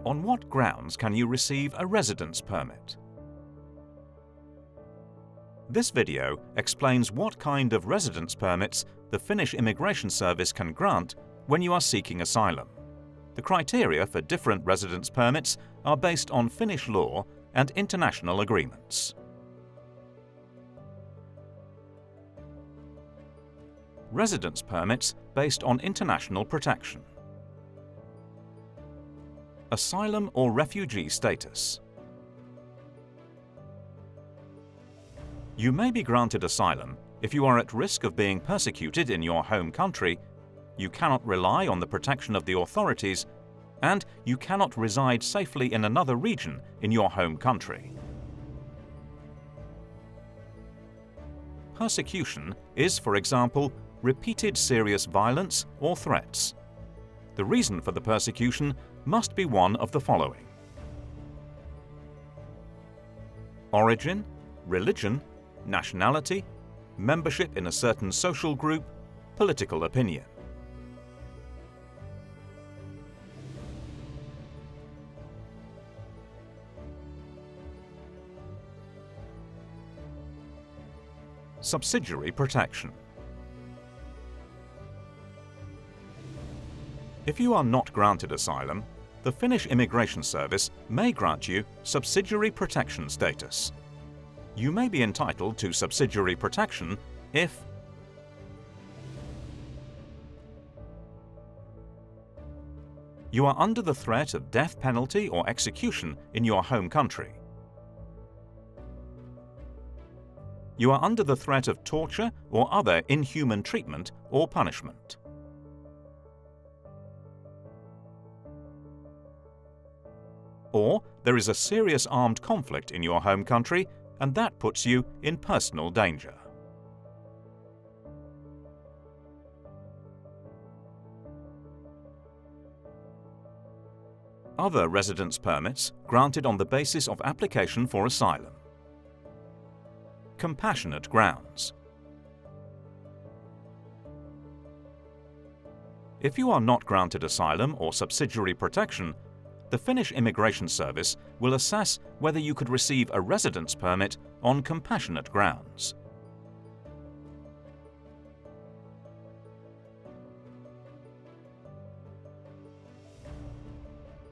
On what grounds can you receive a residence permit? This video explains what kind of residence permits the Finnish Immigration Service can grant when you are seeking asylum. The criteria for different residence permits are based on Finnish law and international agreements. Residence permits based on international protection. Asylum or refugee status. You may be granted asylum if you are at risk of being persecuted in your home country, you cannot rely on the protection of the authorities, and you cannot reside safely in another region in your home country. Persecution is, for example, repeated serious violence or threats. The reason for the persecution must be one of the following: origin, religion, nationality, membership in a certain social group, political opinion. Subsidiary protection. If you are not granted asylum, the Finnish Immigration Service may grant you subsidiary protection status. You may be entitled to subsidiary protection if you are under the threat of death penalty or execution in your home country, you are under the threat of torture or other inhuman treatment or punishment, or there is a serious armed conflict in your home country and that puts you in personal danger. Other residence permits granted on the basis of application for asylum. Compassionate grounds. If you are not granted asylum or subsidiary protection, the Finnish Immigration Service will assess whether you could receive a residence permit on compassionate grounds.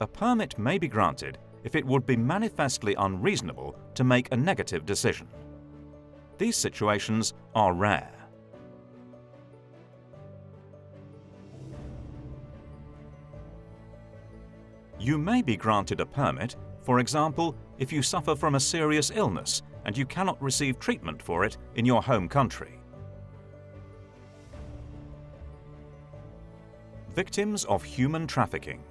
A permit may be granted if it would be manifestly unreasonable to make a negative decision. These situations are rare. You may be granted a permit, for example, if you suffer from a serious illness and you cannot receive treatment for it in your home country. Victims of human trafficking.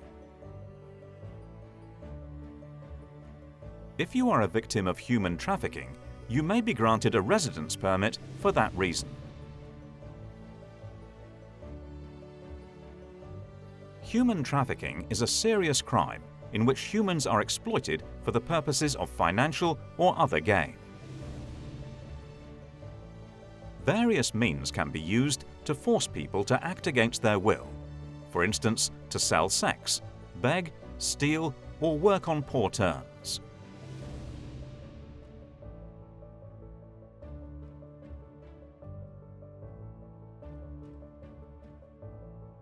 If you are a victim of human trafficking, you may be granted a residence permit for that reason. Human trafficking is a serious crime in which humans are exploited for the purposes of financial or other gain. Various means can be used to force people to act against their will, for instance, to sell sex, beg, steal, or work on poor terms.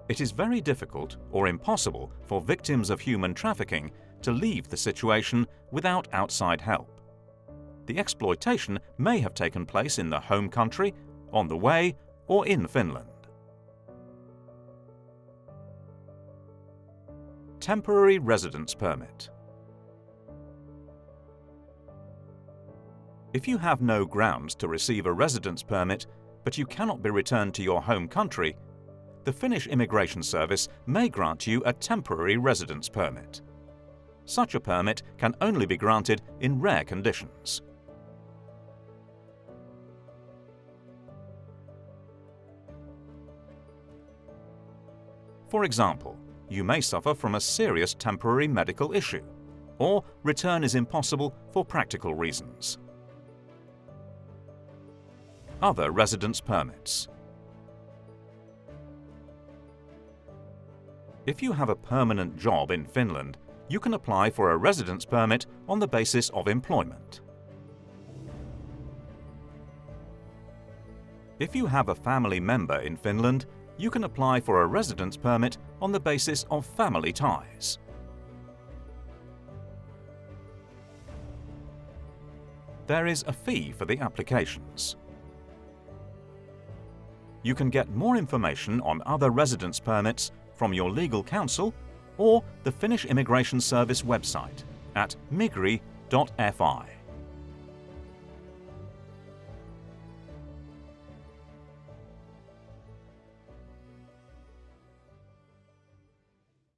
It is very difficult or impossible for victims of human trafficking to leave the situation without outside help. The exploitation may have taken place in the home country, on the way, or in Finland. Temporary residence permit. If you have no grounds to receive a residence permit, but you cannot be returned to your home country, the Finnish Immigration Service may grant you a temporary residence permit. Such a permit can only be granted in rare conditions. For example, you may suffer from a serious temporary medical issue, or return is impossible for practical reasons. Other residence permits. If you have a permanent job in Finland you can apply for a residence permit on the basis of employment. If you have a family member in Finland, you can apply for a residence permit on the basis of family ties. There is a fee for the applications. You can get more information on other residence permits from your legal counsel or the Finnish Immigration Service website at migri.fi.